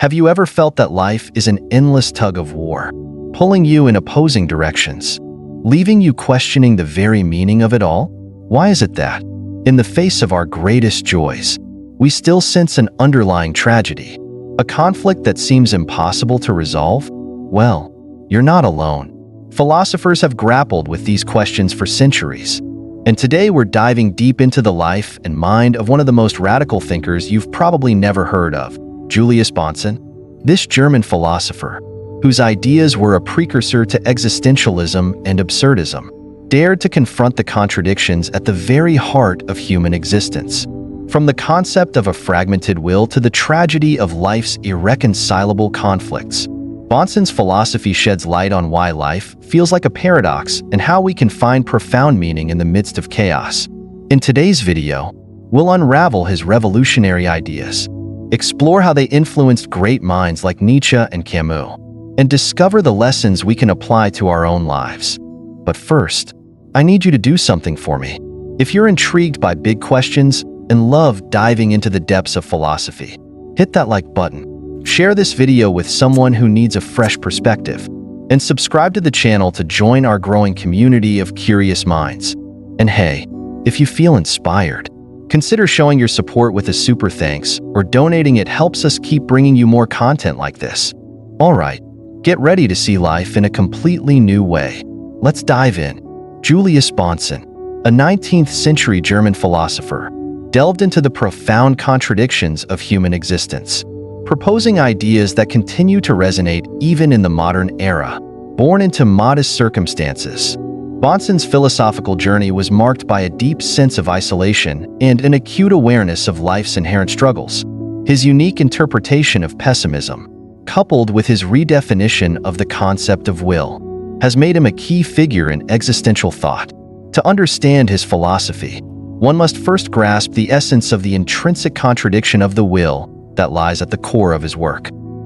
Have you ever felt that life is an endless tug-of-war, pulling you in opposing directions, leaving you questioning the very meaning of it all? Why is it that, in the face of our greatest joys, we still sense an underlying tragedy, a conflict that seems impossible to resolve? Well, you're not alone. Philosophers have grappled with these questions for centuries, and today we're diving deep into the life and mind of one of the most radical thinkers you've probably never heard of, Julius Bahnsen. This German philosopher, whose ideas were a precursor to existentialism and absurdism, dared to confront the contradictions at the very heart of human existence. From the concept of a fragmented will to the tragedy of life's irreconcilable conflicts, Bahnsen's philosophy sheds light on why life feels like a paradox and how we can find profound meaning in the midst of chaos. In today's video, we'll unravel his revolutionary ideas, explore how they influenced great minds like Nietzsche and Camus, and discover the lessons we can apply to our own lives. But first, I need you to do something for me. If you're intrigued by big questions and love diving into the depths of philosophy, hit that like button, share this video with someone who needs a fresh perspective, and subscribe to the channel to join our growing community of curious minds. And hey, if you feel inspired, consider showing your support with a super thanks or donating. It helps us keep bringing you more content like this. All right, get ready to see life in a completely new way. Let's dive in. Julius Bahnsen, a 19th century German philosopher, delved into the profound contradictions of human existence, proposing ideas that continue to resonate even in the modern era. Born into modest circumstances, Bahnsen's philosophical journey was marked by a deep sense of isolation and an acute awareness of life's inherent struggles. His unique interpretation of pessimism, coupled with his redefinition of the concept of will, has made him a key figure in existential thought. To understand his philosophy, one must first grasp the essence of the intrinsic contradiction of the will that lies at the core of his work.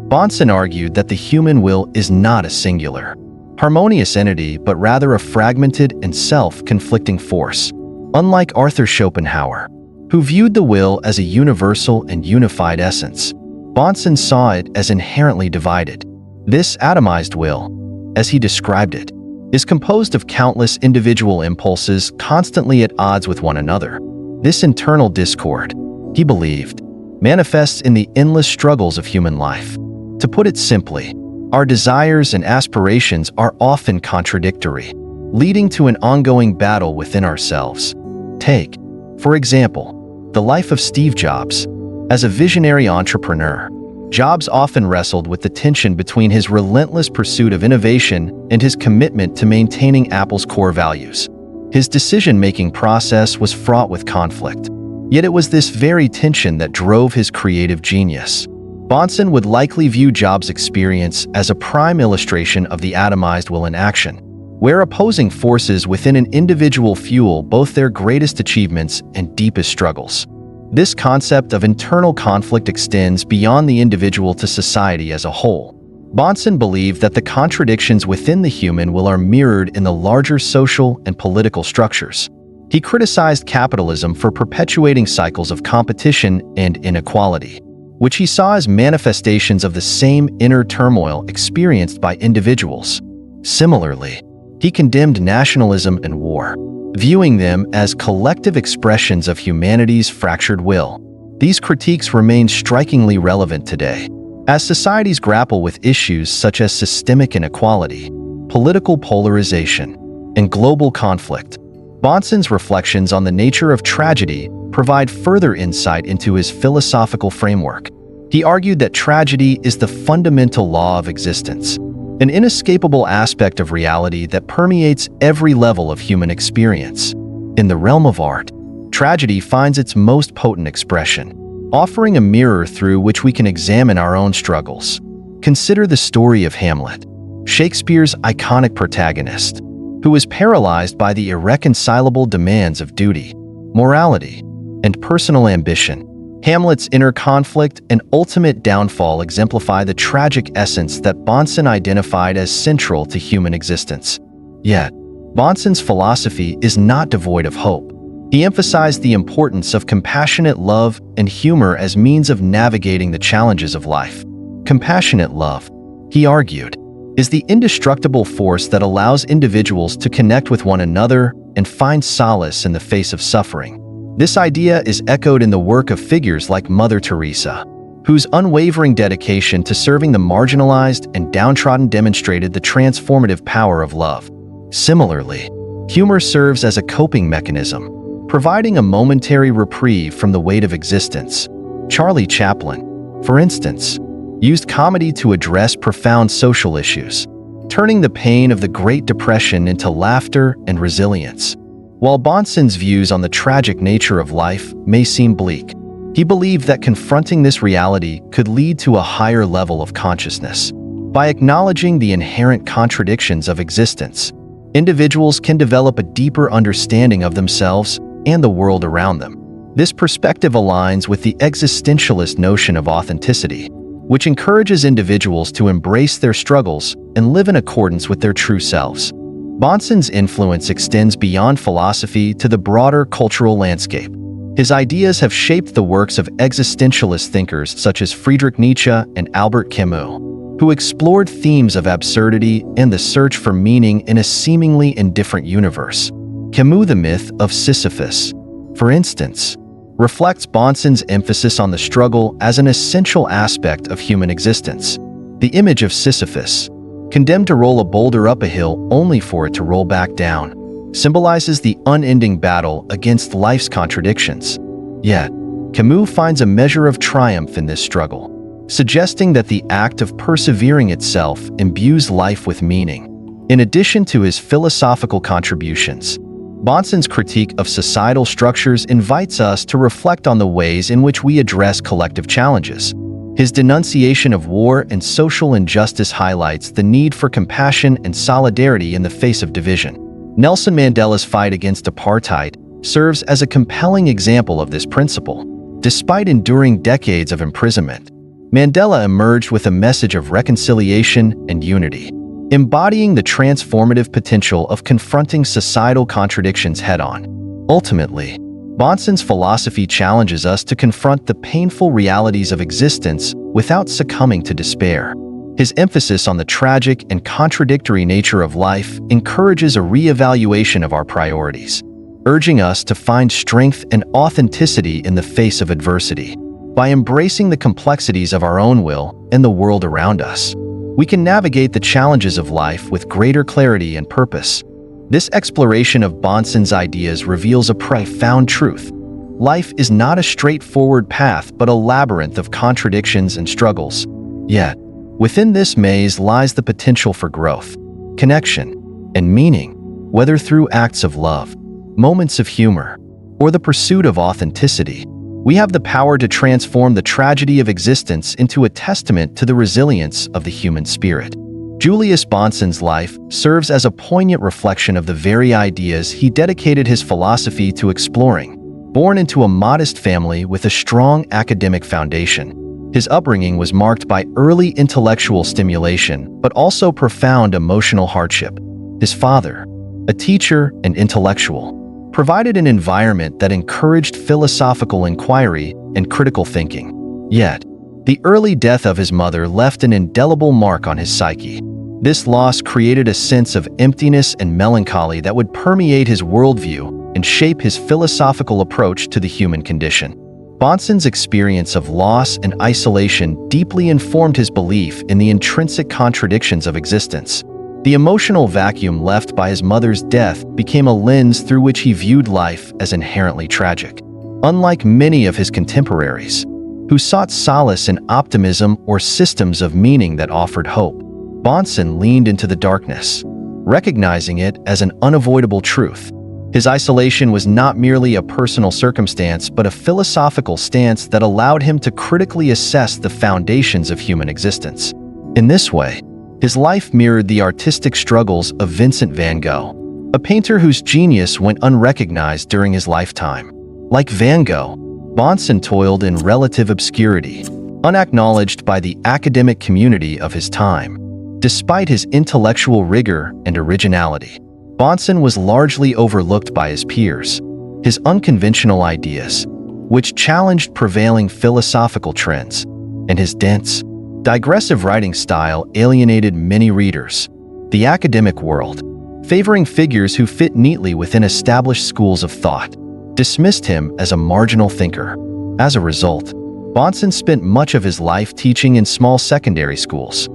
Bahnsen argued that the human will is not a singular, harmonious entity, but rather a fragmented and self-conflicting force. Unlike Arthur Schopenhauer, who viewed the will as a universal and unified essence, Bahnsen saw it as inherently divided. This atomized will, as he described it, is composed of countless individual impulses constantly at odds with one another. This internal discord, he believed, manifests in the endless struggles of human life. To put it simply, our desires and aspirations are often contradictory, leading to an ongoing battle within ourselves. Take, for example, the life of Steve Jobs. As a visionary entrepreneur, Jobs often wrestled with the tension between his relentless pursuit of innovation and his commitment to maintaining Apple's core values. His decision-making process was fraught with conflict, yet it was this very tension that drove his creative genius. Bahnsen would likely view Jobs' experience as a prime illustration of the atomized will in action, where opposing forces within an individual fuel both their greatest achievements and deepest struggles. This concept of internal conflict extends beyond the individual to society as a whole. Bahnsen believed that the contradictions within the human will are mirrored in the larger social and political structures. He criticized capitalism for perpetuating cycles of competition and inequality, which he saw as manifestations of the same inner turmoil experienced by individuals. Similarly, he condemned nationalism and war, viewing them as collective expressions of humanity's fractured will. These critiques remain strikingly relevant today, as societies grapple with issues such as systemic inequality, political polarization, and global conflict. Bahnsen's reflections on the nature of tragedy provide further insight into his philosophical framework. He argued that tragedy is the fundamental law of existence, an inescapable aspect of reality that permeates every level of human experience. In the realm of art, tragedy finds its most potent expression, offering a mirror through which we can examine our own struggles. Consider the story of Hamlet, Shakespeare's iconic protagonist, who was paralyzed by the irreconcilable demands of duty, morality, and personal ambition. Hamlet's inner conflict and ultimate downfall exemplify the tragic essence that Bahnsen identified as central to human existence. Yet, Bahnsen's philosophy is not devoid of hope. He emphasized the importance of compassionate love and humor as means of navigating the challenges of life. Compassionate love, he argued, is the indestructible force that allows individuals to connect with one another and find solace in the face of suffering. This idea is echoed in the work of figures like Mother Teresa, whose unwavering dedication to serving the marginalized and downtrodden demonstrated the transformative power of love. Similarly, humor serves as a coping mechanism, providing a momentary reprieve from the weight of existence. Charlie Chaplin, for instance, used comedy to address profound social issues, turning the pain of the Great Depression into laughter and resilience. While Bahnsen's views on the tragic nature of life may seem bleak, he believed that confronting this reality could lead to a higher level of consciousness. By acknowledging the inherent contradictions of existence, individuals can develop a deeper understanding of themselves and the world around them. This perspective aligns with the existentialist notion of authenticity, which encourages individuals to embrace their struggles and live in accordance with their true selves. Bahnsen's influence extends beyond philosophy to the broader cultural landscape. His ideas have shaped the works of existentialist thinkers such as Friedrich Nietzsche and Albert Camus, who explored themes of absurdity and the search for meaning in a seemingly indifferent universe. Camus' The Myth of Sisyphus, for instance, reflects Bahnsen's emphasis on the struggle as an essential aspect of human existence. The image of Sisyphus, condemned to roll a boulder up a hill only for it to roll back down, symbolizes the unending battle against life's contradictions. Yet, Camus finds a measure of triumph in this struggle, suggesting that the act of persevering itself imbues life with meaning. In addition to his philosophical contributions, Bahnsen's critique of societal structures invites us to reflect on the ways in which we address collective challenges. His denunciation of war and social injustice highlights the need for compassion and solidarity in the face of division. Nelson Mandela's fight against apartheid serves as a compelling example of this principle. Despite enduring decades of imprisonment, Mandela emerged with a message of reconciliation and unity, embodying the transformative potential of confronting societal contradictions head-on. Ultimately, Bahnsen's philosophy challenges us to confront the painful realities of existence without succumbing to despair. His emphasis on the tragic and contradictory nature of life encourages a re-evaluation of our priorities, urging us to find strength and authenticity in the face of adversity. By embracing the complexities of our own will and the world around us, we can navigate the challenges of life with greater clarity and purpose. This exploration of Bahnsen's ideas reveals a profound truth. Life is not a straightforward path but a labyrinth of contradictions and struggles. Yet, within this maze lies the potential for growth, connection, and meaning, whether through acts of love, moments of humor, or the pursuit of authenticity. We have the power to transform the tragedy of existence into a testament to the resilience of the human spirit. Julius Bahnsen's life serves as a poignant reflection of the very ideas he dedicated his philosophy to exploring. Born into a modest family with a strong academic foundation, his upbringing was marked by early intellectual stimulation but also profound emotional hardship. His father, a teacher and intellectual, provided an environment that encouraged philosophical inquiry and critical thinking. Yet, the early death of his mother left an indelible mark on his psyche. This loss created a sense of emptiness and melancholy that would permeate his worldview and shape his philosophical approach to the human condition. Bahnsen's experience of loss and isolation deeply informed his belief in the intrinsic contradictions of existence. The emotional vacuum left by his mother's death became a lens through which he viewed life as inherently tragic. Unlike many of his contemporaries, who sought solace in optimism or systems of meaning that offered hope, Bahnsen leaned into the darkness, recognizing it as an unavoidable truth. His isolation was not merely a personal circumstance but a philosophical stance that allowed him to critically assess the foundations of human existence. In this way, his life mirrored the artistic struggles of Vincent van Gogh, a painter whose genius went unrecognized during his lifetime. Like Van Gogh, Bahnsen toiled in relative obscurity, unacknowledged by the academic community of his time. Despite his intellectual rigor and originality, Bahnsen was largely overlooked by his peers. His unconventional ideas, which challenged prevailing philosophical trends, and his dense, digressive writing style alienated many readers. The academic world, favoring figures who fit neatly within established schools of thought, dismissed him as a marginal thinker. As a result, Bahnsen spent much of his life teaching in small secondary schools,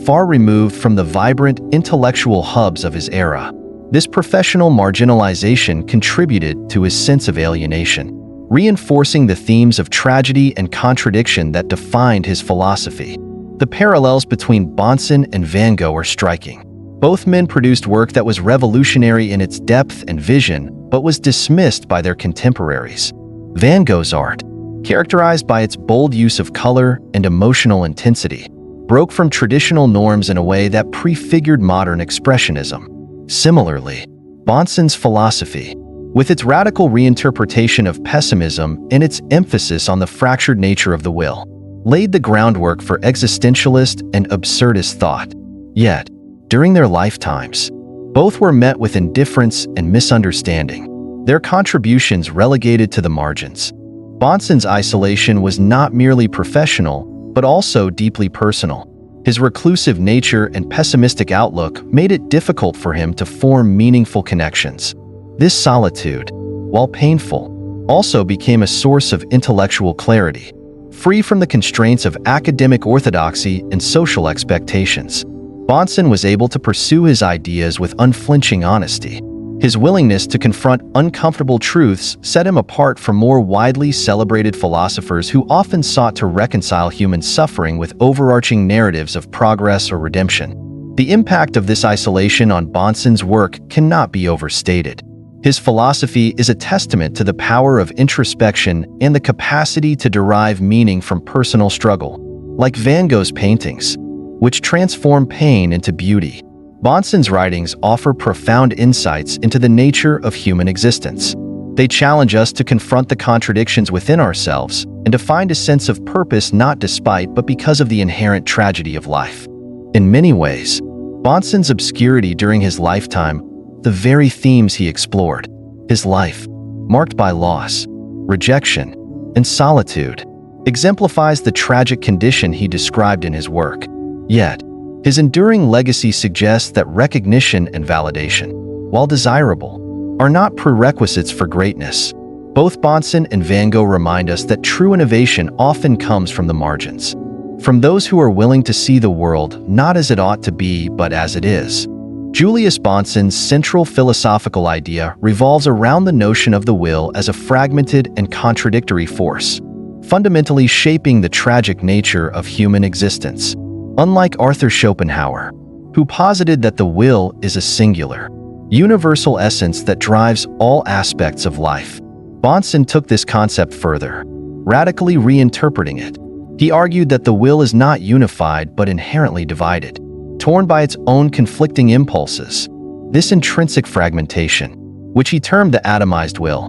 far removed from the vibrant intellectual hubs of his era. This professional marginalization contributed to his sense of alienation, reinforcing the themes of tragedy and contradiction that defined his philosophy. The parallels between Bahnsen and Van Gogh are striking. Both men produced work that was revolutionary in its depth and vision, but was dismissed by their contemporaries. Van Gogh's art, characterized by its bold use of color and emotional intensity, broke from traditional norms in a way that prefigured modern expressionism. Similarly, Bahnsen's philosophy, with its radical reinterpretation of pessimism and its emphasis on the fractured nature of the will, laid the groundwork for existentialist and absurdist thought. Yet, during their lifetimes, both were met with indifference and misunderstanding, their contributions relegated to the margins. Bahnsen's isolation was not merely professional, but also deeply personal. His reclusive nature and pessimistic outlook made it difficult for him to form meaningful connections. This solitude, while painful, also became a source of intellectual clarity, free from the constraints of academic orthodoxy and social expectations. Bahnsen was able to pursue his ideas with unflinching honesty. His willingness to confront uncomfortable truths set him apart from more widely celebrated philosophers who often sought to reconcile human suffering with overarching narratives of progress or redemption. The impact of this isolation on Bahnsen's work cannot be overstated. His philosophy is a testament to the power of introspection and the capacity to derive meaning from personal struggle. Like Van Gogh's paintings, which transform pain into beauty, Bahnsen's writings offer profound insights into the nature of human existence. They challenge us to confront the contradictions within ourselves and to find a sense of purpose not despite but because of the inherent tragedy of life. In many ways, Bahnsen's obscurity during his lifetime, the very themes he explored, his life, marked by loss, rejection, and solitude, exemplifies the tragic condition he described in his work. Yet, his enduring legacy suggests that recognition and validation, while desirable, are not prerequisites for greatness. Both Bahnsen and Van Gogh remind us that true innovation often comes from the margins, from those who are willing to see the world not as it ought to be but as it is. Julius Bahnsen's central philosophical idea revolves around the notion of the will as a fragmented and contradictory force, fundamentally shaping the tragic nature of human existence. Unlike Arthur Schopenhauer, who posited that the will is a singular, universal essence that drives all aspects of life, Bahnsen took this concept further, radically reinterpreting it. He argued that the will is not unified but inherently divided, torn by its own conflicting impulses. This intrinsic fragmentation, which he termed the atomized will,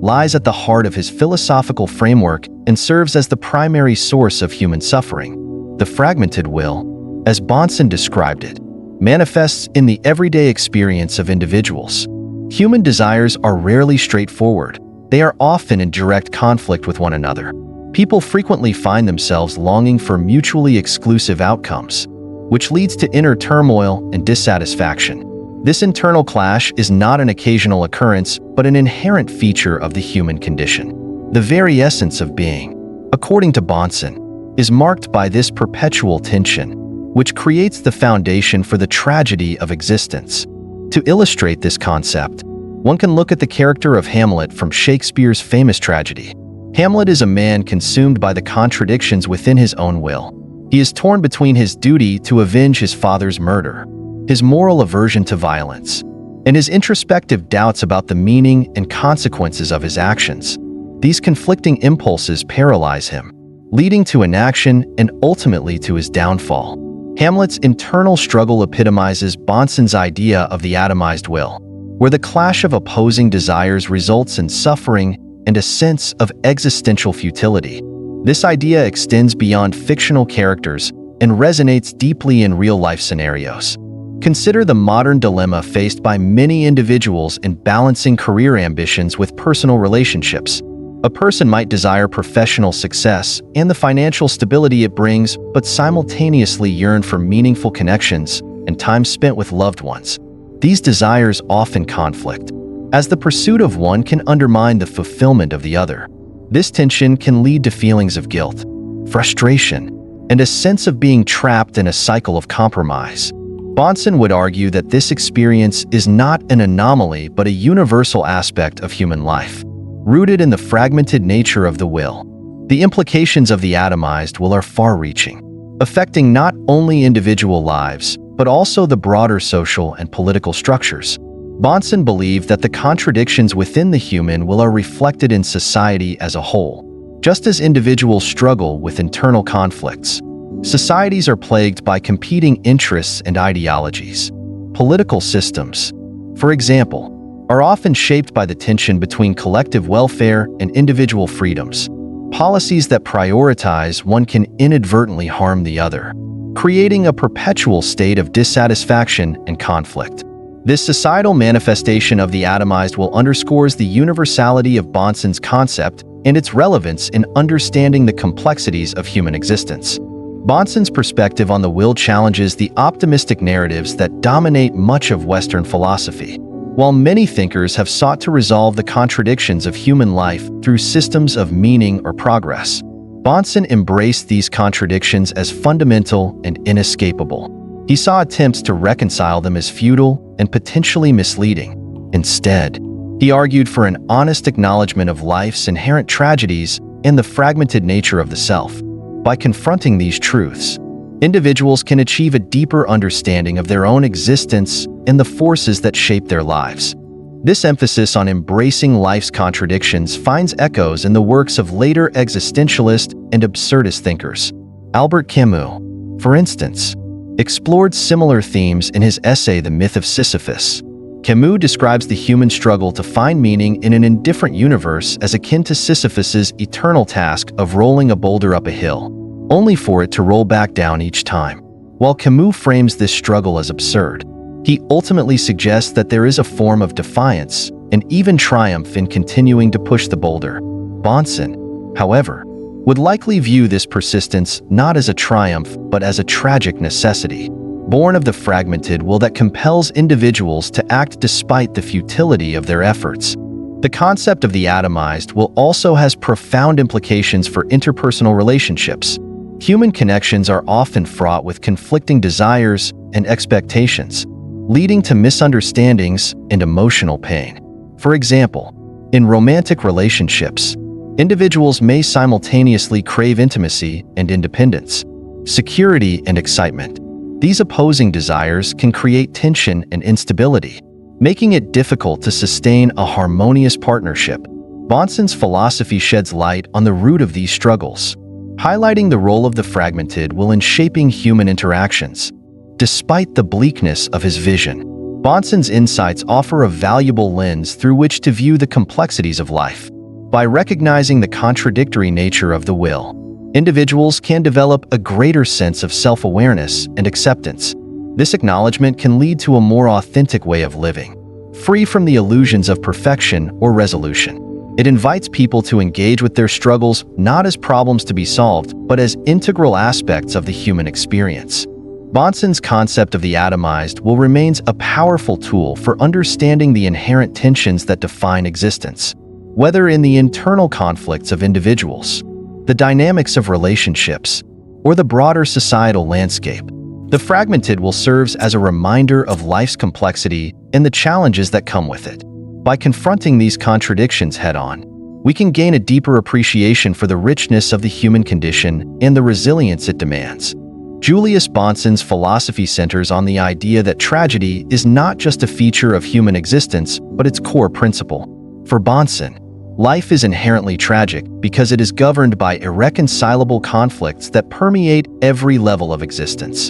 lies at the heart of his philosophical framework and serves as the primary source of human suffering. The fragmented will, as Bahnsen described it, manifests in the everyday experience of individuals. Human desires are rarely straightforward. They are often in direct conflict with one another. People frequently find themselves longing for mutually exclusive outcomes, which leads to inner turmoil and dissatisfaction. This internal clash is not an occasional occurrence, but an inherent feature of the human condition. The very essence of being, according to Bahnsen, is marked by this perpetual tension, which creates the foundation for the tragedy of existence. To illustrate this concept, one can look at the character of Hamlet from Shakespeare's famous tragedy. Hamlet is a man consumed by the contradictions within his own will. He is torn between his duty to avenge his father's murder, his moral aversion to violence, and his introspective doubts about the meaning and consequences of his actions. These conflicting impulses paralyze him, leading to inaction and ultimately to his downfall. Hamlet's internal struggle epitomizes Bahnsen's idea of the atomized will, where the clash of opposing desires results in suffering and a sense of existential futility. This idea extends beyond fictional characters and resonates deeply in real-life scenarios. Consider the modern dilemma faced by many individuals in balancing career ambitions with personal relationships. A person might desire professional success and the financial stability it brings, but simultaneously yearn for meaningful connections and time spent with loved ones. These desires often conflict, as the pursuit of one can undermine the fulfillment of the other. This tension can lead to feelings of guilt, frustration, and a sense of being trapped in a cycle of compromise. Bahnsen would argue that this experience is not an anomaly but a universal aspect of human life, rooted in the fragmented nature of the will. The implications of the atomized will are far-reaching, affecting not only individual lives, but also the broader social and political structures. Bahnsen believed that the contradictions within the human will are reflected in society as a whole. Just as individuals struggle with internal conflicts, societies are plagued by competing interests and ideologies. Political systems, for example, are often shaped by the tension between collective welfare and individual freedoms. Policies that prioritize one can inadvertently harm the other, creating a perpetual state of dissatisfaction and conflict. This societal manifestation of the atomized will underscores the universality of Bahnsen's concept and its relevance in understanding the complexities of human existence. Bahnsen's perspective on the will challenges the optimistic narratives that dominate much of Western philosophy. While many thinkers have sought to resolve the contradictions of human life through systems of meaning or progress, Bahnsen embraced these contradictions as fundamental and inescapable. He saw attempts to reconcile them as futile and potentially misleading. Instead, he argued for an honest acknowledgement of life's inherent tragedies and the fragmented nature of the self. By confronting these truths, individuals can achieve a deeper understanding of their own existence and the forces that shape their lives. This emphasis on embracing life's contradictions finds echoes in the works of later existentialist and absurdist thinkers. Albert Camus, for instance, explored similar themes in his essay The Myth of Sisyphus. Camus describes the human struggle to find meaning in an indifferent universe as akin to Sisyphus's eternal task of rolling a boulder up a hill, only for it to roll back down each time. While Camus frames this struggle as absurd, he ultimately suggests that there is a form of defiance and even triumph in continuing to push the boulder. Bahnsen, however, would likely view this persistence not as a triumph but as a tragic necessity, born of the fragmented will that compels individuals to act despite the futility of their efforts. The concept of the atomized will also has profound implications for interpersonal relationships. Human connections are often fraught with conflicting desires and expectations, leading to misunderstandings and emotional pain. For example, in romantic relationships, individuals may simultaneously crave intimacy and independence, security and excitement. These opposing desires can create tension and instability, making it difficult to sustain a harmonious partnership. Bahnsen's philosophy sheds light on the root of these struggles, highlighting the role of the fragmented will in shaping human interactions. Despite the bleakness of his vision, Bahnsen's insights offer a valuable lens through which to view the complexities of life. By recognizing the contradictory nature of the will, individuals can develop a greater sense of self-awareness and acceptance. This acknowledgement can lead to a more authentic way of living, free from the illusions of perfection or resolution. It invites people to engage with their struggles not as problems to be solved, but as integral aspects of the human experience. Bahnsen's concept of the atomized will remains a powerful tool for understanding the inherent tensions that define existence, whether in the internal conflicts of individuals, the dynamics of relationships, or the broader societal landscape. The fragmented will serve as a reminder of life's complexity and the challenges that come with it. By confronting these contradictions head-on, we can gain a deeper appreciation for the richness of the human condition and the resilience it demands. Julius Bahnsen's philosophy centers on the idea that tragedy is not just a feature of human existence, but its core principle. For Bahnsen, life is inherently tragic because it is governed by irreconcilable conflicts that permeate every level of existence,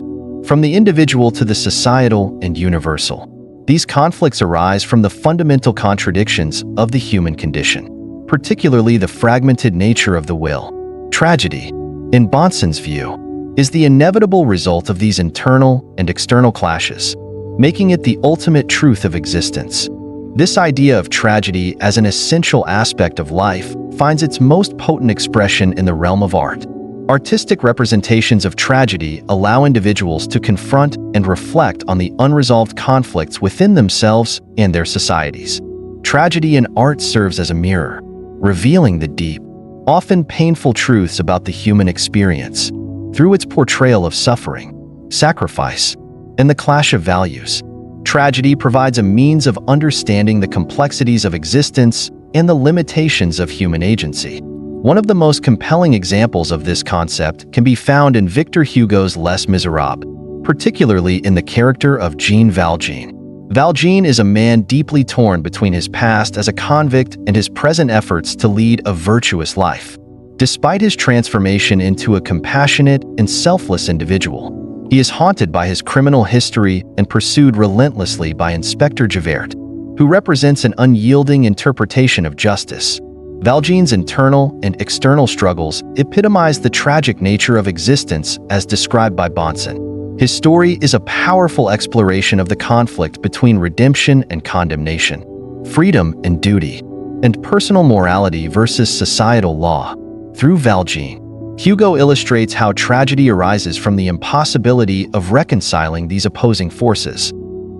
from the individual to the societal and universal. These conflicts arise from the fundamental contradictions of the human condition, particularly the fragmented nature of the will. Tragedy, in Bahnsen's view, is the inevitable result of these internal and external clashes, making it the ultimate truth of existence. This idea of tragedy as an essential aspect of life finds its most potent expression in the realm of art. Artistic representations of tragedy allow individuals to confront and reflect on the unresolved conflicts within themselves and their societies. Tragedy in art serves as a mirror, revealing the deep, often painful truths about the human experience. Through its portrayal of suffering, sacrifice, and the clash of values, tragedy provides a means of understanding the complexities of existence and the limitations of human agency. One of the most compelling examples of this concept can be found in Victor Hugo's Les Miserables, particularly in the character of Jean Valjean. Valjean is a man deeply torn between his past as a convict and his present efforts to lead a virtuous life. Despite his transformation into a compassionate and selfless individual, he is haunted by his criminal history and pursued relentlessly by Inspector Javert, who represents an unyielding interpretation of justice. Valjean's internal and external struggles epitomize the tragic nature of existence as described by Bahnsen. His story is a powerful exploration of the conflict between redemption and condemnation, freedom and duty, and personal morality versus societal law. Through Valjean, Hugo illustrates how tragedy arises from the impossibility of reconciling these opposing forces.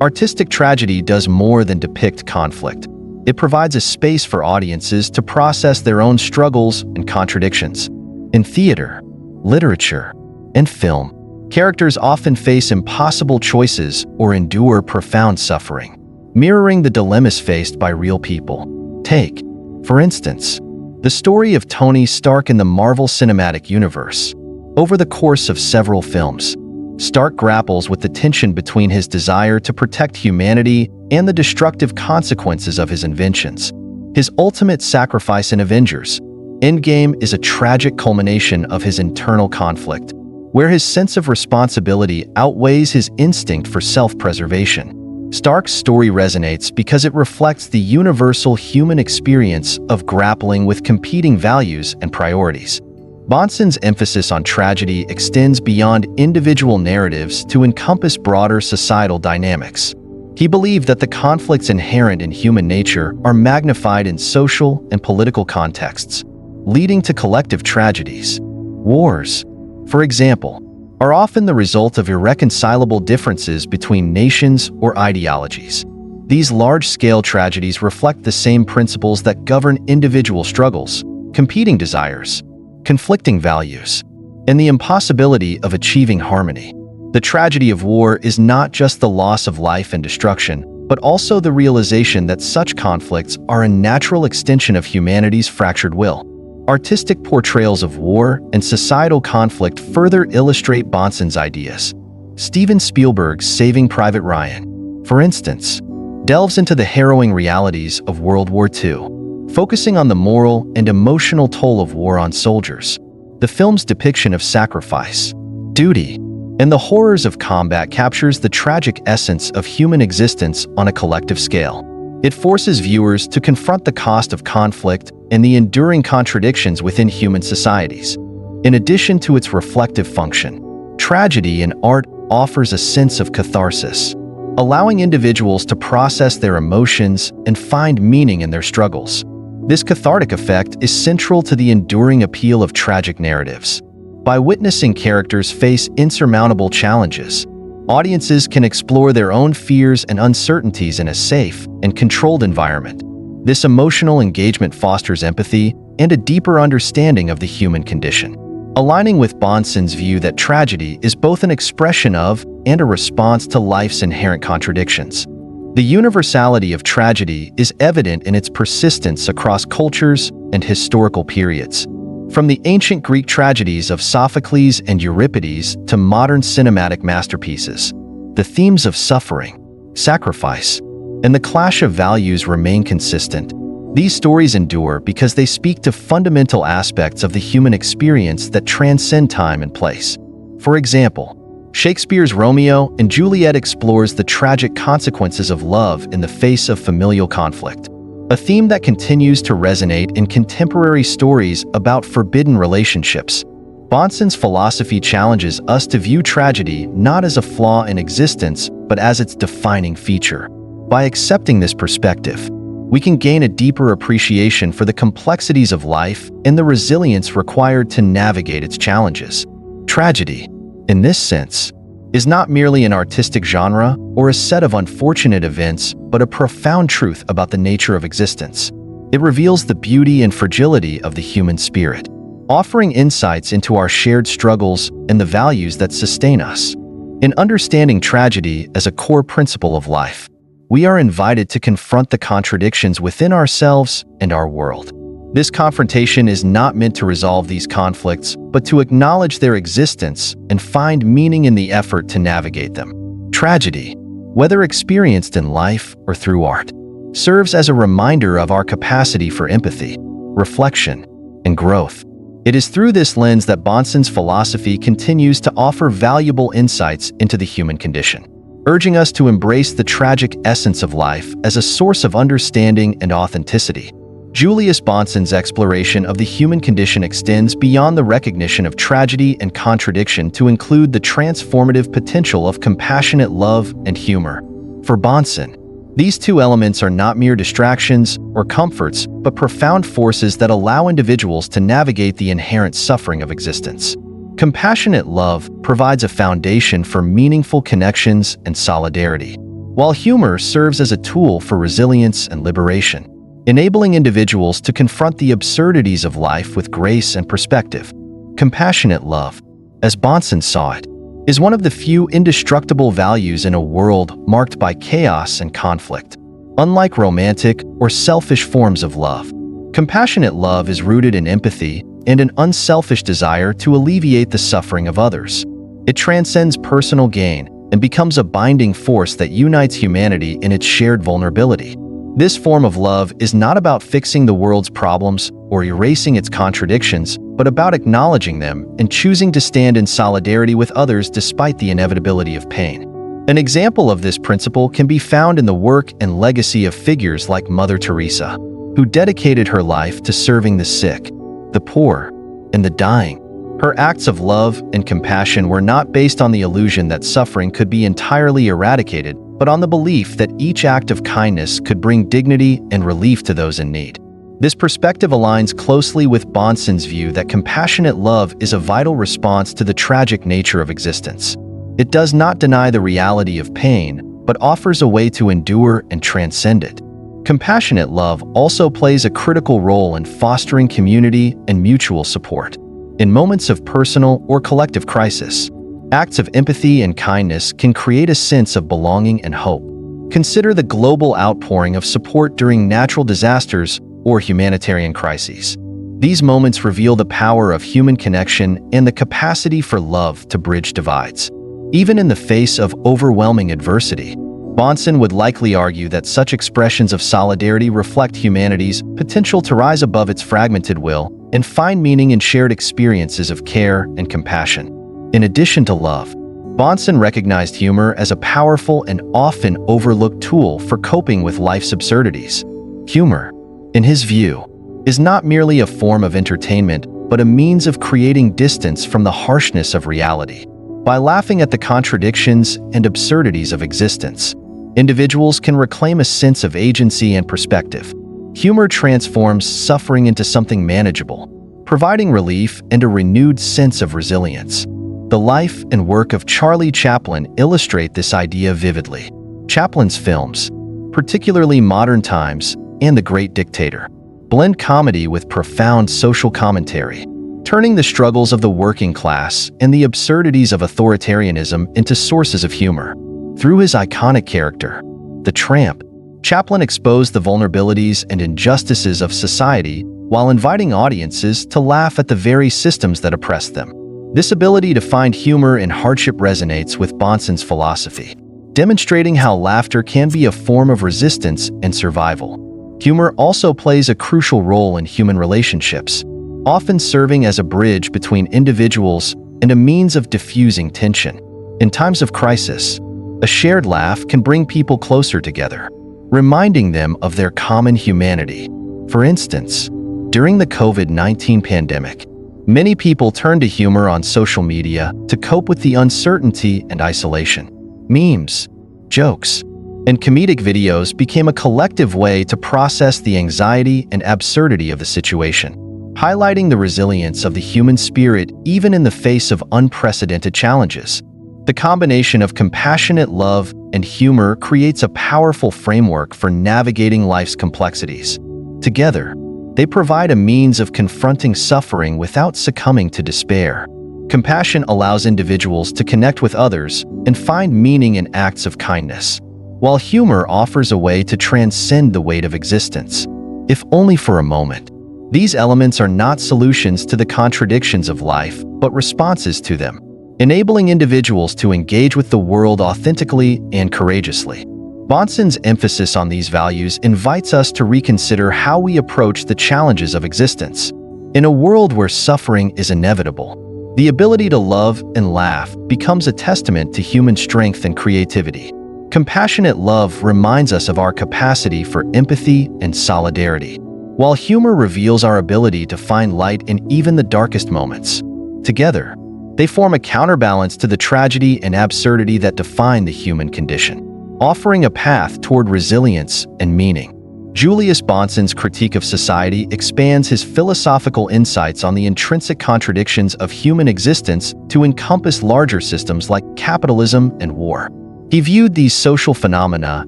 Artistic tragedy does more than depict conflict. It provides a space for audiences to process their own struggles and contradictions. In theater, literature, and film, characters often face impossible choices or endure profound suffering, mirroring the dilemmas faced by real people. Take, for instance, the story of Tony Stark in the Marvel Cinematic Universe. Over the course of several films, Stark grapples with the tension between his desire to protect humanity and the destructive consequences of his inventions. His ultimate sacrifice in Avengers: Endgame is a tragic culmination of his internal conflict, where his sense of responsibility outweighs his instinct for self-preservation. Stark's story resonates because it reflects the universal human experience of grappling with competing values and priorities. Bahnsen's emphasis on tragedy extends beyond individual narratives to encompass broader societal dynamics. He believed that the conflicts inherent in human nature are magnified in social and political contexts, leading to collective tragedies. Wars, for example, are often the result of irreconcilable differences between nations or ideologies. These large-scale tragedies reflect the same principles that govern individual struggles, competing desires, conflicting values, and the impossibility of achieving harmony. The tragedy of war is not just the loss of life and destruction, but also the realization that such conflicts are a natural extension of humanity's fractured will. Artistic portrayals of war and societal conflict further illustrate Bahnsen's ideas. Steven Spielberg's Saving Private Ryan, for instance, delves into the harrowing realities of World War II, focusing on the moral and emotional toll of war on soldiers. The film's depiction of sacrifice, duty, and the horrors of combat captures the tragic essence of human existence on a collective scale. It forces viewers to confront the cost of conflict and the enduring contradictions within human societies. In addition to its reflective function, tragedy in art offers a sense of catharsis, allowing individuals to process their emotions and find meaning in their struggles. This cathartic effect is central to the enduring appeal of tragic narratives. By witnessing characters face insurmountable challenges, audiences can explore their own fears and uncertainties in a safe and controlled environment. This emotional engagement fosters empathy and a deeper understanding of the human condition, aligning with Bahnsen's view that tragedy is both an expression of and a response to life's inherent contradictions. The universality of tragedy is evident in its persistence across cultures and historical periods. From the ancient Greek tragedies of Sophocles and Euripides to modern cinematic masterpieces, the themes of suffering, sacrifice, and the clash of values remain consistent. These stories endure because they speak to fundamental aspects of the human experience that transcend time and place. For example, Shakespeare's Romeo and Juliet explores the tragic consequences of love in the face of familial conflict, a theme that continues to resonate in contemporary stories about forbidden relationships. Bahnsen's philosophy challenges us to view tragedy not as a flaw in existence, but as its defining feature. By accepting this perspective, we can gain a deeper appreciation for the complexities of life and the resilience required to navigate its challenges. Tragedy, in this sense, is not merely an artistic genre or a set of unfortunate events, but a profound truth about the nature of existence. It reveals the beauty and fragility of the human spirit, offering insights into our shared struggles and the values that sustain us. In understanding tragedy as a core principle of life, we are invited to confront the contradictions within ourselves and our world. This confrontation is not meant to resolve these conflicts, but to acknowledge their existence and find meaning in the effort to navigate them. Tragedy, whether experienced in life or through art, serves as a reminder of our capacity for empathy, reflection, and growth. It is through this lens that Bahnsen's philosophy continues to offer valuable insights into the human condition, urging us to embrace the tragic essence of life as a source of understanding and authenticity. Julius Bahnsen's exploration of the human condition extends beyond the recognition of tragedy and contradiction to include the transformative potential of compassionate love and humor. For Bahnsen, these two elements are not mere distractions or comforts, but profound forces that allow individuals to navigate the inherent suffering of existence. Compassionate love provides a foundation for meaningful connections and solidarity, while humor serves as a tool for resilience and liberation, enabling individuals to confront the absurdities of life with grace and perspective. Compassionate love, as Bahnsen saw it, is one of the few indestructible values in a world marked by chaos and conflict. Unlike romantic or selfish forms of love, compassionate love is rooted in empathy and an unselfish desire to alleviate the suffering of others. It transcends personal gain and becomes a binding force that unites humanity in its shared vulnerability. This form of love is not about fixing the world's problems or erasing its contradictions, but about acknowledging them and choosing to stand in solidarity with others despite the inevitability of pain. An example of this principle can be found in the work and legacy of figures like Mother Teresa, who dedicated her life to serving the sick, the poor, and the dying. Her acts of love and compassion were not based on the illusion that suffering could be entirely eradicated, but on the belief that each act of kindness could bring dignity and relief to those in need. This perspective aligns closely with Bahnsen's view that compassionate love is a vital response to the tragic nature of existence. It does not deny the reality of pain, but offers a way to endure and transcend it. Compassionate love also plays a critical role in fostering community and mutual support. In moments of personal or collective crisis, acts of empathy and kindness can create a sense of belonging and hope. Consider the global outpouring of support during natural disasters or humanitarian crises. These moments reveal the power of human connection and the capacity for love to bridge divides. Even in the face of overwhelming adversity, Bahnsen would likely argue that such expressions of solidarity reflect humanity's potential to rise above its fragmented will and find meaning in shared experiences of care and compassion. In addition to love, Bahnsen recognized humor as a powerful and often overlooked tool for coping with life's absurdities. Humor, in his view, is not merely a form of entertainment, but a means of creating distance from the harshness of reality. By laughing at the contradictions and absurdities of existence, individuals can reclaim a sense of agency and perspective. Humor transforms suffering into something manageable, providing relief and a renewed sense of resilience. The life and work of Charlie Chaplin illustrate this idea vividly. Chaplin's films, particularly Modern Times and The Great Dictator, blend comedy with profound social commentary, turning the struggles of the working class and the absurdities of authoritarianism into sources of humor. Through his iconic character, the Tramp, Chaplin exposed the vulnerabilities and injustices of society while inviting audiences to laugh at the very systems that oppress them. This ability to find humor in hardship resonates with Bahnsen's philosophy, demonstrating how laughter can be a form of resistance and survival. Humor also plays a crucial role in human relationships, often serving as a bridge between individuals and a means of diffusing tension. In times of crisis, a shared laugh can bring people closer together, reminding them of their common humanity. For instance, during the COVID-19 pandemic, many people turned to humor on social media to cope with the uncertainty and isolation. Memes, jokes, and comedic videos became a collective way to process the anxiety and absurdity of the situation, highlighting the resilience of the human spirit even in the face of unprecedented challenges. The combination of compassionate love and humor creates a powerful framework for navigating life's complexities. Together, they provide a means of confronting suffering without succumbing to despair. Compassion allows individuals to connect with others and find meaning in acts of kindness, while humor offers a way to transcend the weight of existence, if only for a moment. These elements are not solutions to the contradictions of life, but responses to them, enabling individuals to engage with the world authentically and courageously. Bahnsen's emphasis on these values invites us to reconsider how we approach the challenges of existence. In a world where suffering is inevitable, the ability to love and laugh becomes a testament to human strength and creativity. Compassionate love reminds us of our capacity for empathy and solidarity, while humor reveals our ability to find light in even the darkest moments. Together, they form a counterbalance to the tragedy and absurdity that define the human condition, offering a path toward resilience and meaning. Julius Bahnsen's critique of society expands his philosophical insights on the intrinsic contradictions of human existence to encompass larger systems like capitalism and war. He viewed these social phenomena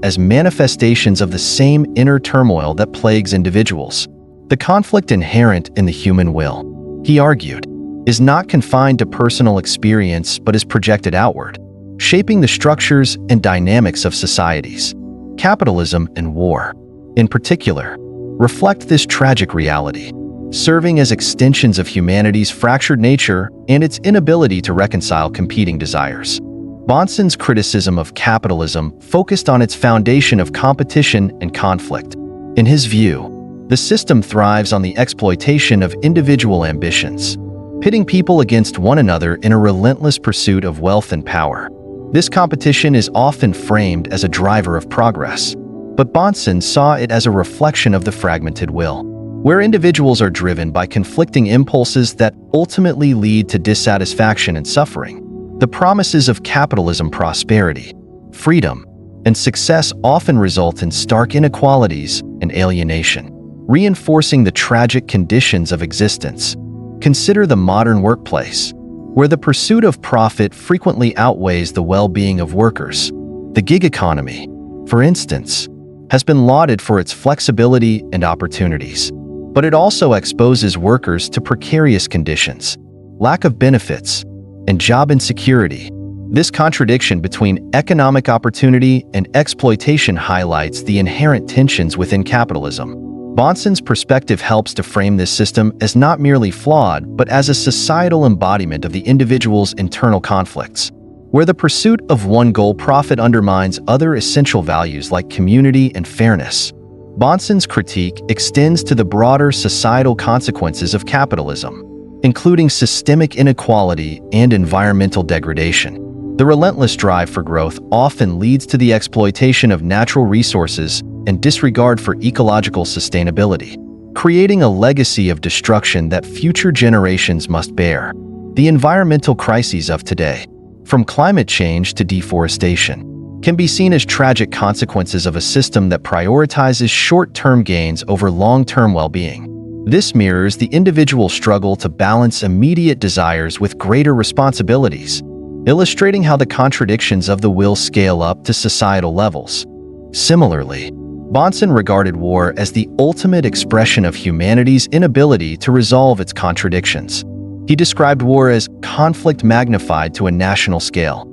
as manifestations of the same inner turmoil that plagues individuals. The conflict inherent in the human will, he argued, is not confined to personal experience but is projected outward, shaping the structures and dynamics of societies. Capitalism and war, in particular, reflect this tragic reality, serving as extensions of humanity's fractured nature and its inability to reconcile competing desires. Bahnsen's criticism of capitalism focused on its foundation of competition and conflict. In his view, the system thrives on the exploitation of individual ambitions, pitting people against one another in a relentless pursuit of wealth and power. This competition is often framed as a driver of progress, but Bahnsen saw it as a reflection of the fragmented will, where individuals are driven by conflicting impulses that ultimately lead to dissatisfaction and suffering. The promises of capitalism prosperity, freedom, and success often result in stark inequalities and alienation, reinforcing the tragic conditions of existence. Consider the modern workplace, where the pursuit of profit frequently outweighs the well-being of workers. The gig economy, for instance, has been lauded for its flexibility and opportunities, but it also exposes workers to precarious conditions, lack of benefits, and job insecurity. This contradiction between economic opportunity and exploitation highlights the inherent tensions within capitalism. Bahnsen's perspective helps to frame this system as not merely flawed, but as a societal embodiment of the individual's internal conflicts, where the pursuit of one goal profit undermines other essential values like community and fairness. Bahnsen's critique extends to the broader societal consequences of capitalism, including systemic inequality and environmental degradation. The relentless drive for growth often leads to the exploitation of natural resources and disregard for ecological sustainability, creating a legacy of destruction that future generations must bear. The environmental crises of today, from climate change to deforestation, can be seen as tragic consequences of a system that prioritizes short-term gains over long-term well-being. This mirrors the individual struggle to balance immediate desires with greater responsibilities, illustrating how the contradictions of the will scale up to societal levels. Similarly, Bahnsen regarded war as the ultimate expression of humanity's inability to resolve its contradictions. He described war as conflict magnified to a national scale,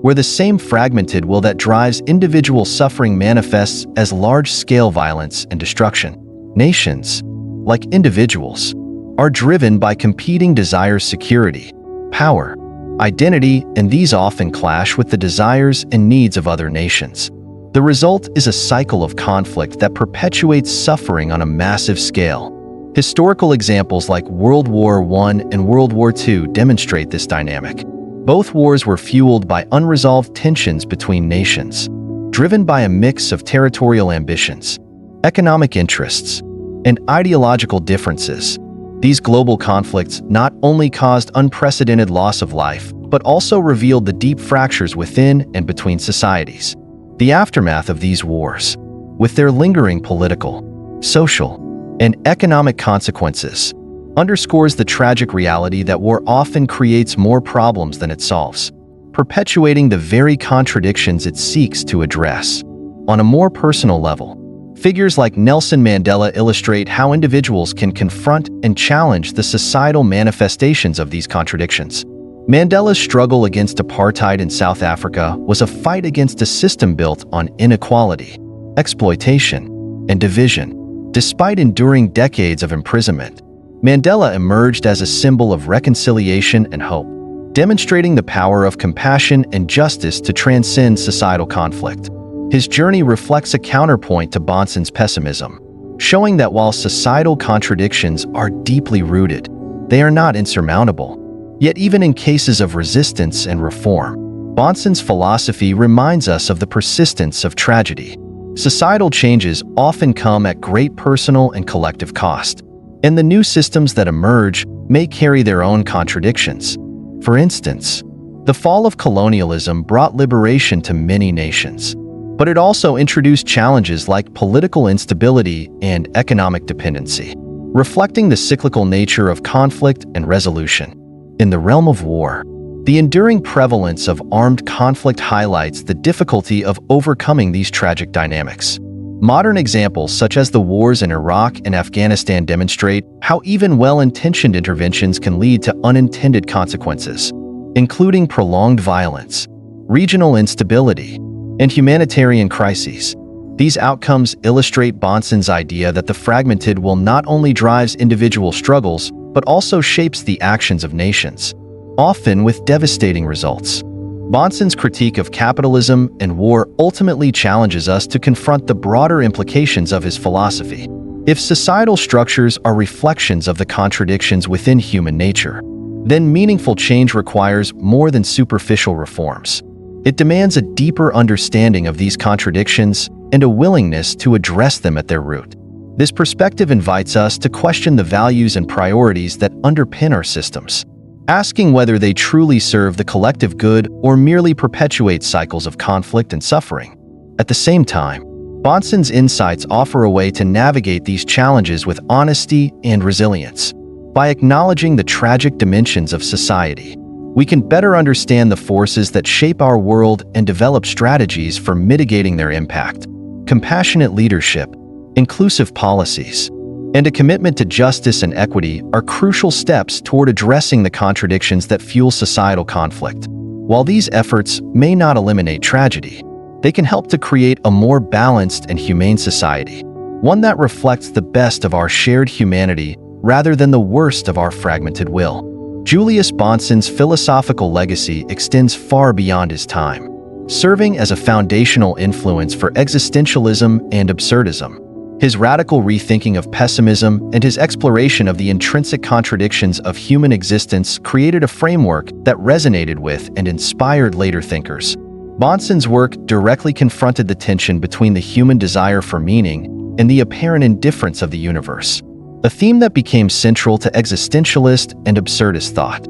where the same fragmented will that drives individual suffering manifests as large-scale violence and destruction. Nations, like individuals, are driven by competing desires: security, power, identity, and these often clash with the desires and needs of other nations. The result is a cycle of conflict that perpetuates suffering on a massive scale. Historical examples like World War I and World War II demonstrate this dynamic. Both wars were fueled by unresolved tensions between nations, driven by a mix of territorial ambitions, economic interests, and ideological differences. These global conflicts not only caused unprecedented loss of life, but also revealed the deep fractures within and between societies. The aftermath of these wars, with their lingering political, social, and economic consequences, underscores the tragic reality that war often creates more problems than it solves, perpetuating the very contradictions it seeks to address. On a more personal level, figures like Nelson Mandela illustrate how individuals can confront and challenge the societal manifestations of these contradictions. Mandela's struggle against apartheid in South Africa was a fight against a system built on inequality, exploitation, and division. Despite enduring decades of imprisonment, Mandela emerged as a symbol of reconciliation and hope, demonstrating the power of compassion and justice to transcend societal conflict. His journey reflects a counterpoint to Bahnsen's pessimism, showing that while societal contradictions are deeply rooted, they are not insurmountable. Yet even in cases of resistance and reform, Bahnsen's philosophy reminds us of the persistence of tragedy. Societal changes often come at great personal and collective cost, and the new systems that emerge may carry their own contradictions. For instance, the fall of colonialism brought liberation to many nations, but it also introduced challenges like political instability and economic dependency, reflecting the cyclical nature of conflict and resolution. In the realm of war, the enduring prevalence of armed conflict highlights the difficulty of overcoming these tragic dynamics. Modern examples such as the wars in Iraq and Afghanistan demonstrate how even well-intentioned interventions can lead to unintended consequences, including prolonged violence, regional instability, and humanitarian crises. These outcomes illustrate Bahnsen's idea that the fragmented will not only drive individual struggles, but also shapes the actions of nations, often with devastating results. Bahnsen's critique of capitalism and war ultimately challenges us to confront the broader implications of his philosophy. If societal structures are reflections of the contradictions within human nature, then meaningful change requires more than superficial reforms. It demands a deeper understanding of these contradictions and a willingness to address them at their root. This perspective invites us to question the values and priorities that underpin our systems, asking whether they truly serve the collective good or merely perpetuate cycles of conflict and suffering. At the same time, Bahnsen's insights offer a way to navigate these challenges with honesty and resilience. By acknowledging the tragic dimensions of society, we can better understand the forces that shape our world and develop strategies for mitigating their impact. Compassionate leadership, inclusive policies, and a commitment to justice and equity are crucial steps toward addressing the contradictions that fuel societal conflict. While these efforts may not eliminate tragedy, they can help to create a more balanced and humane society, one that reflects the best of our shared humanity rather than the worst of our fragmented will. Julius Bahnsen's philosophical legacy extends far beyond his time, serving as a foundational influence for existentialism and absurdism. His radical rethinking of pessimism and his exploration of the intrinsic contradictions of human existence created a framework that resonated with and inspired later thinkers. Bahnsen's work directly confronted the tension between the human desire for meaning and the apparent indifference of the universe, a theme that became central to existentialist and absurdist thought.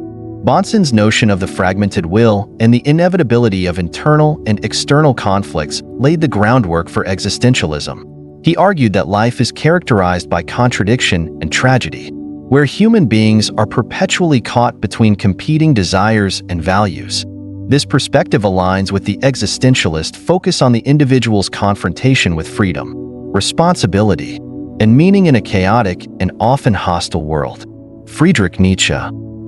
Bahnsen's notion of the fragmented will and the inevitability of internal and external conflicts laid the groundwork for existentialism. He argued that life is characterized by contradiction and tragedy, where human beings are perpetually caught between competing desires and values. This perspective aligns with the existentialist focus on the individual's confrontation with freedom, responsibility, and meaning in a chaotic and often hostile world. Friedrich Nietzsche,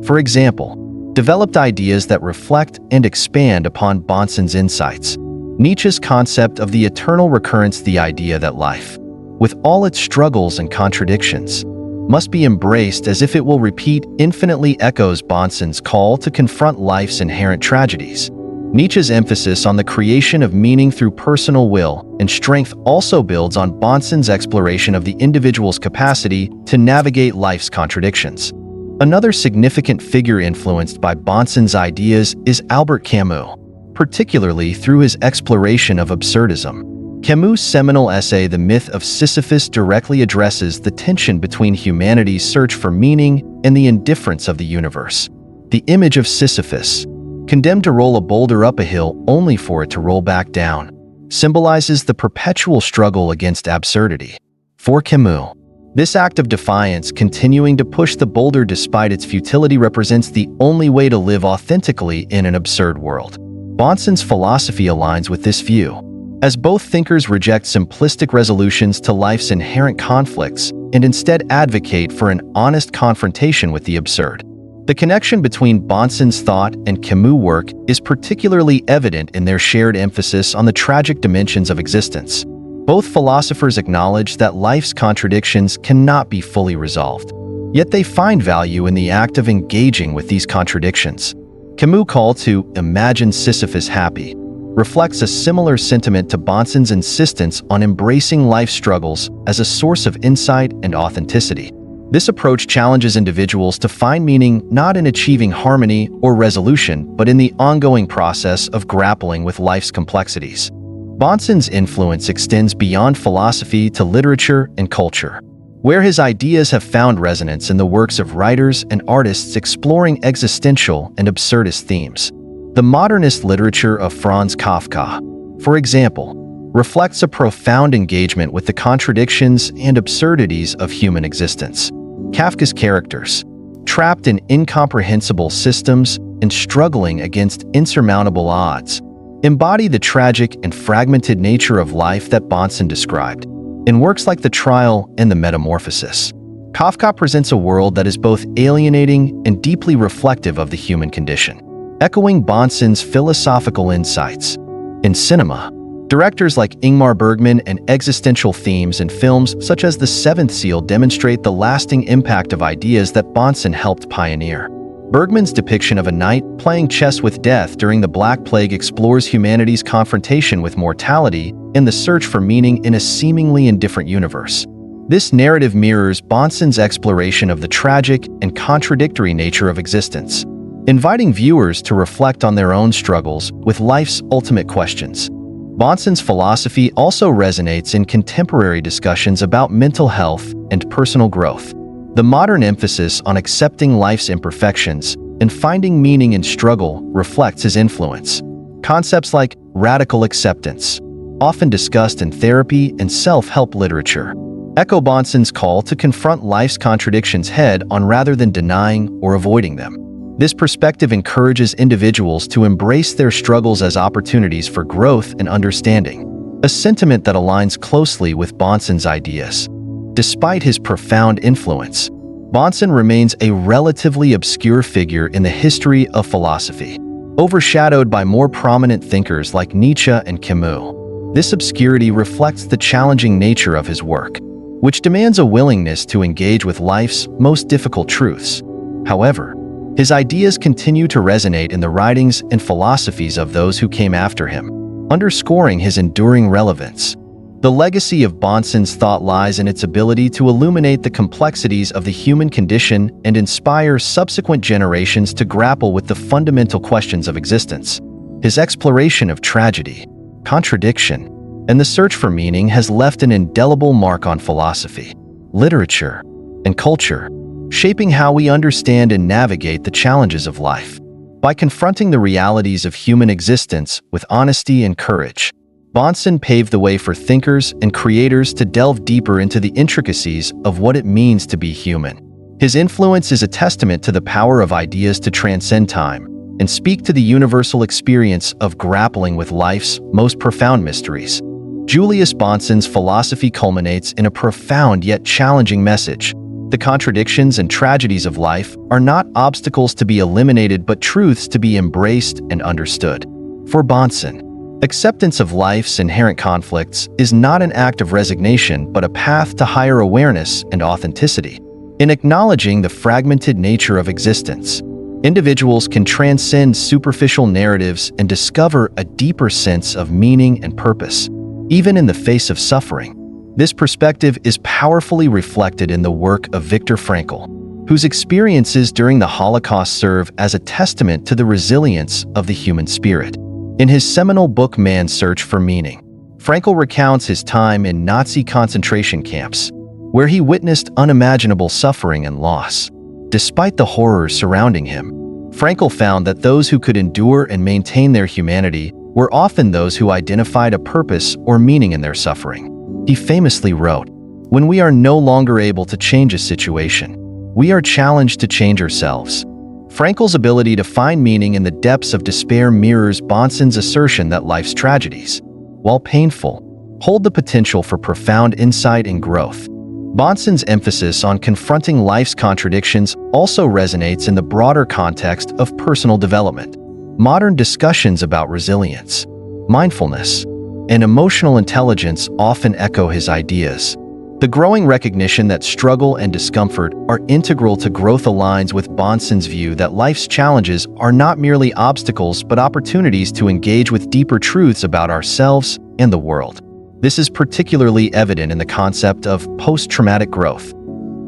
for example, developed ideas that reflect and expand upon Bahnsen's insights. Nietzsche's concept of the eternal recurrence, the idea that life, with all its struggles and contradictions, must be embraced as if it will repeat infinitely, echoes Bahnsen's call to confront life's inherent tragedies. Nietzsche's emphasis on the creation of meaning through personal will and strength also builds on Bahnsen's exploration of the individual's capacity to navigate life's contradictions. Another significant figure influenced by Bahnsen's ideas is Albert Camus, particularly through his exploration of absurdism. Camus' seminal essay, The Myth of Sisyphus, directly addresses the tension between humanity's search for meaning and the indifference of the universe. The image of Sisyphus, condemned to roll a boulder up a hill only for it to roll back down, symbolizes the perpetual struggle against absurdity. For Camus, this act of defiance, continuing to push the boulder despite its futility, represents the only way to live authentically in an absurd world. Bahnsen's philosophy aligns with this view, as both thinkers reject simplistic resolutions to life's inherent conflicts and instead advocate for an honest confrontation with the absurd. The connection between Bahnsen's thought and Camus' work is particularly evident in their shared emphasis on the tragic dimensions of existence. Both philosophers acknowledge that life's contradictions cannot be fully resolved, yet they find value in the act of engaging with these contradictions. Camus' call to imagine Sisyphus happy reflects a similar sentiment to Bahnsen's insistence on embracing life's struggles as a source of insight and authenticity. This approach challenges individuals to find meaning not in achieving harmony or resolution, but in the ongoing process of grappling with life's complexities. Bahnsen's influence extends beyond philosophy to literature and culture, where his ideas have found resonance in the works of writers and artists exploring existential and absurdist themes. The modernist literature of Franz Kafka, for example, reflects a profound engagement with the contradictions and absurdities of human existence. Kafka's characters, trapped in incomprehensible systems and struggling against insurmountable odds, embody the tragic and fragmented nature of life that Bahnsen described. In works like The Trial and The Metamorphosis, Kafka presents a world that is both alienating and deeply reflective of the human condition, echoing Bahnsen's philosophical insights. In cinema, directors like Ingmar Bergman and existential themes in films such as The Seventh Seal demonstrate the lasting impact of ideas that Bahnsen helped pioneer. Bergman's depiction of a knight playing chess with death during the Black Plague explores humanity's confrontation with mortality and the search for meaning in a seemingly indifferent universe. This narrative mirrors Bahnsen's exploration of the tragic and contradictory nature of existence, inviting viewers to reflect on their own struggles with life's ultimate questions. Bahnsen's philosophy also resonates in contemporary discussions about mental health and personal growth. The modern emphasis on accepting life's imperfections and finding meaning in struggle reflects his influence. Concepts like radical acceptance, often discussed in therapy and self-help literature, echo Bahnsen's call to confront life's contradictions head-on rather than denying or avoiding them. This perspective encourages individuals to embrace their struggles as opportunities for growth and understanding, a sentiment that aligns closely with Bahnsen's ideas. Despite his profound influence, Bahnsen remains a relatively obscure figure in the history of philosophy, overshadowed by more prominent thinkers like Nietzsche and Camus. This obscurity reflects the challenging nature of his work, which demands a willingness to engage with life's most difficult truths. However, his ideas continue to resonate in the writings and philosophies of those who came after him, underscoring his enduring relevance. The legacy of Bahnsen's thought lies in its ability to illuminate the complexities of the human condition and inspire subsequent generations to grapple with the fundamental questions of existence. His exploration of tragedy, contradiction, and the search for meaning has left an indelible mark on philosophy, literature, and culture, shaping how we understand and navigate the challenges of life. By confronting the realities of human existence with honesty and courage, Bahnsen paved the way for thinkers and creators to delve deeper into the intricacies of what it means to be human. His influence is a testament to the power of ideas to transcend time and speak to the universal experience of grappling with life's most profound mysteries. Julius Bahnsen's philosophy culminates in a profound yet challenging message. The contradictions and tragedies of life are not obstacles to be eliminated but truths to be embraced and understood. For Bahnsen, acceptance of life's inherent conflicts is not an act of resignation but a path to higher awareness and authenticity. In acknowledging the fragmented nature of existence, individuals can transcend superficial narratives and discover a deeper sense of meaning and purpose, even in the face of suffering. This perspective is powerfully reflected in the work of Viktor Frankl, whose experiences during the Holocaust serve as a testament to the resilience of the human spirit. In his seminal book Man's Search for Meaning, Frankl recounts his time in Nazi concentration camps, where he witnessed unimaginable suffering and loss. Despite the horrors surrounding him, Frankl found that those who could endure and maintain their humanity were often those who identified a purpose or meaning in their suffering. He famously wrote, "When we are no longer able to change a situation, we are challenged to change ourselves." Frankl's ability to find meaning in the depths of despair mirrors Bahnsen's assertion that life's tragedies, while painful, hold the potential for profound insight and growth. Bahnsen's emphasis on confronting life's contradictions also resonates in the broader context of personal development. Modern discussions about resilience, mindfulness, and emotional intelligence often echo his ideas. The growing recognition that struggle and discomfort are integral to growth aligns with Bahnsen's view that life's challenges are not merely obstacles but opportunities to engage with deeper truths about ourselves and the world. This is particularly evident in the concept of post-traumatic growth,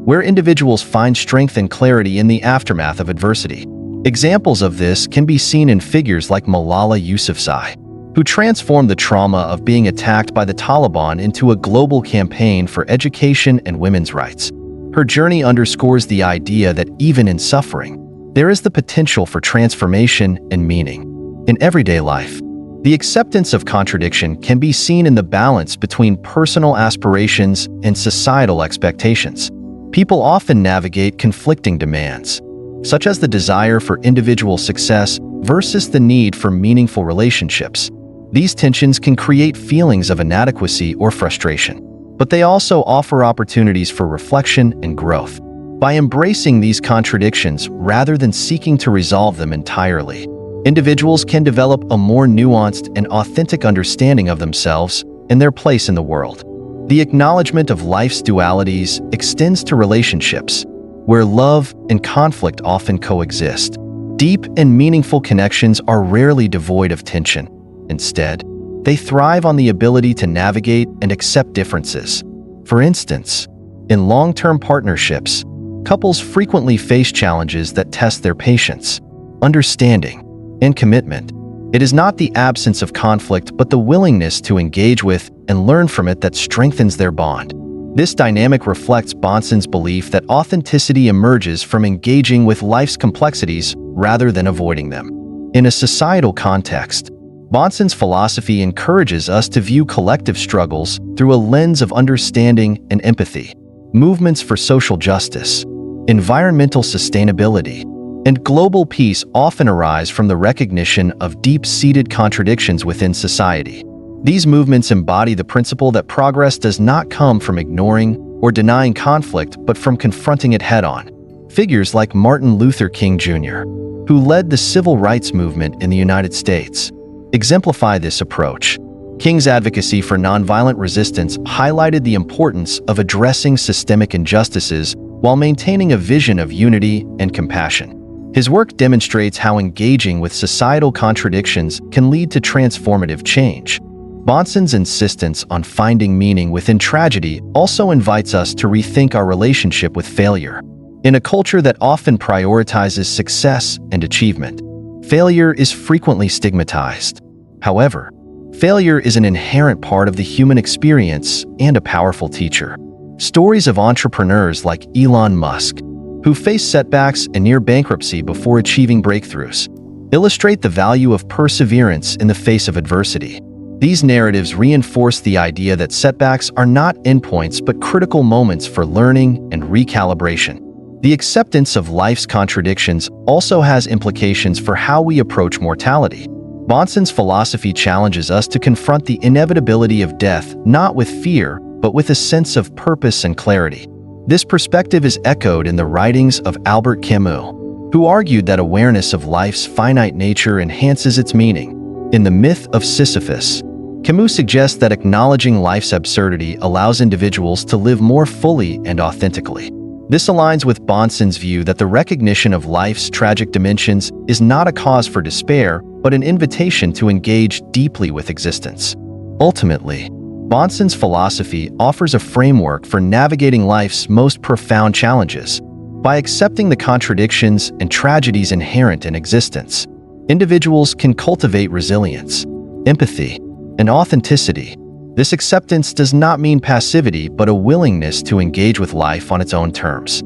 where individuals find strength and clarity in the aftermath of adversity. Examples of this can be seen in figures like Malala Yousafzai, who transformed the trauma of being attacked by the Taliban into a global campaign for education and women's rights. Her journey underscores the idea that even in suffering, there is the potential for transformation and meaning. In everyday life, the acceptance of contradiction can be seen in the balance between personal aspirations and societal expectations. People often navigate conflicting demands, such as the desire for individual success versus the need for meaningful relationships. These tensions can create feelings of inadequacy or frustration, but they also offer opportunities for reflection and growth. By embracing these contradictions rather than seeking to resolve them entirely, individuals can develop a more nuanced and authentic understanding of themselves and their place in the world. The acknowledgement of life's dualities extends to relationships, where love and conflict often coexist. Deep and meaningful connections are rarely devoid of tension. Instead, they thrive on the ability to navigate and accept differences. For instance, in long-term partnerships, couples frequently face challenges that test their patience, understanding, and commitment. It is not the absence of conflict but the willingness to engage with and learn from it that strengthens their bond. This dynamic reflects Bahnsen's belief that authenticity emerges from engaging with life's complexities rather than avoiding them. In a societal context, Bahnsen's philosophy encourages us to view collective struggles through a lens of understanding and empathy. Movements for social justice, environmental sustainability, and global peace often arise from the recognition of deep-seated contradictions within society. These movements embody the principle that progress does not come from ignoring or denying conflict but from confronting it head-on. Figures like Martin Luther King Jr., who led the civil rights movement in the United States, exemplify this approach. King's advocacy for nonviolent resistance highlighted the importance of addressing systemic injustices while maintaining a vision of unity and compassion. His work demonstrates how engaging with societal contradictions can lead to transformative change. Bahnsen's insistence on finding meaning within tragedy also invites us to rethink our relationship with failure. In a culture that often prioritizes success and achievement, failure is frequently stigmatized. However, failure is an inherent part of the human experience and a powerful teacher. Stories of entrepreneurs like Elon Musk, who faced setbacks and near bankruptcy before achieving breakthroughs, illustrate the value of perseverance in the face of adversity. These narratives reinforce the idea that setbacks are not endpoints but critical moments for learning and recalibration. The acceptance of life's contradictions also has implications for how we approach mortality. Bahnsen's philosophy challenges us to confront the inevitability of death not with fear, but with a sense of purpose and clarity. This perspective is echoed in the writings of Albert Camus, who argued that awareness of life's finite nature enhances its meaning. In The Myth of Sisyphus, Camus suggests that acknowledging life's absurdity allows individuals to live more fully and authentically. This aligns with Bahnsen's view that the recognition of life's tragic dimensions is not a cause for despair, but an invitation to engage deeply with existence. Ultimately, Bahnsen's philosophy offers a framework for navigating life's most profound challenges. By accepting the contradictions and tragedies inherent in existence, individuals can cultivate resilience, empathy, and authenticity. This acceptance does not mean passivity, but a willingness to engage with life on its own terms,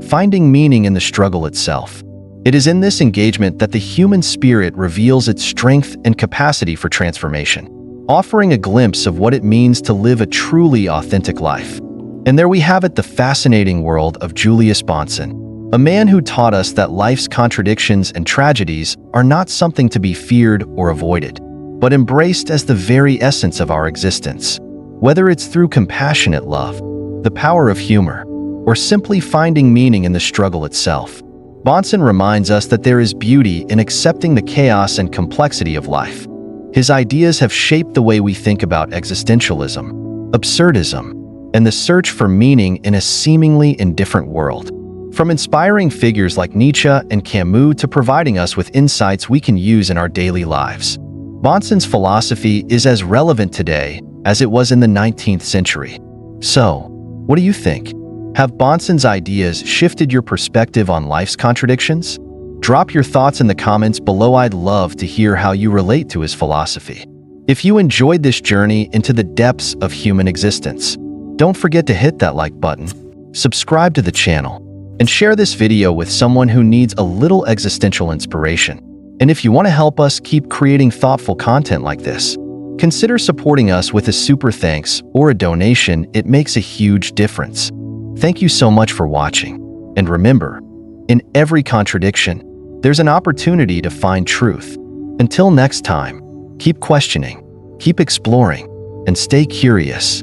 finding meaning in the struggle itself. It is in this engagement that the human spirit reveals its strength and capacity for transformation, offering a glimpse of what it means to live a truly authentic life. And there we have it, the fascinating world of Julius Bahnsen, a man who taught us that life's contradictions and tragedies are not something to be feared or avoided, but embraced as the very essence of our existence. Whether it's through compassionate love, the power of humor, or simply finding meaning in the struggle itself, Bahnsen reminds us that there is beauty in accepting the chaos and complexity of life. His ideas have shaped the way we think about existentialism, absurdism, and the search for meaning in a seemingly indifferent world. From inspiring figures like Nietzsche and Camus to providing us with insights we can use in our daily lives, Bahnsen's philosophy is as relevant today as it was in the 19th century. So, what do you think? Have Bahnsen's ideas shifted your perspective on life's contradictions? Drop your thoughts in the comments below. I'd love to hear how you relate to his philosophy. If you enjoyed this journey into the depths of human existence, don't forget to hit that like button, subscribe to the channel, and share this video with someone who needs a little existential inspiration. And if you want to help us keep creating thoughtful content like this, consider supporting us with a super thanks or a donation. It makes a huge difference. Thank you so much for watching. And remember, in every contradiction, there's an opportunity to find truth. Until next time, keep questioning, keep exploring, and stay curious.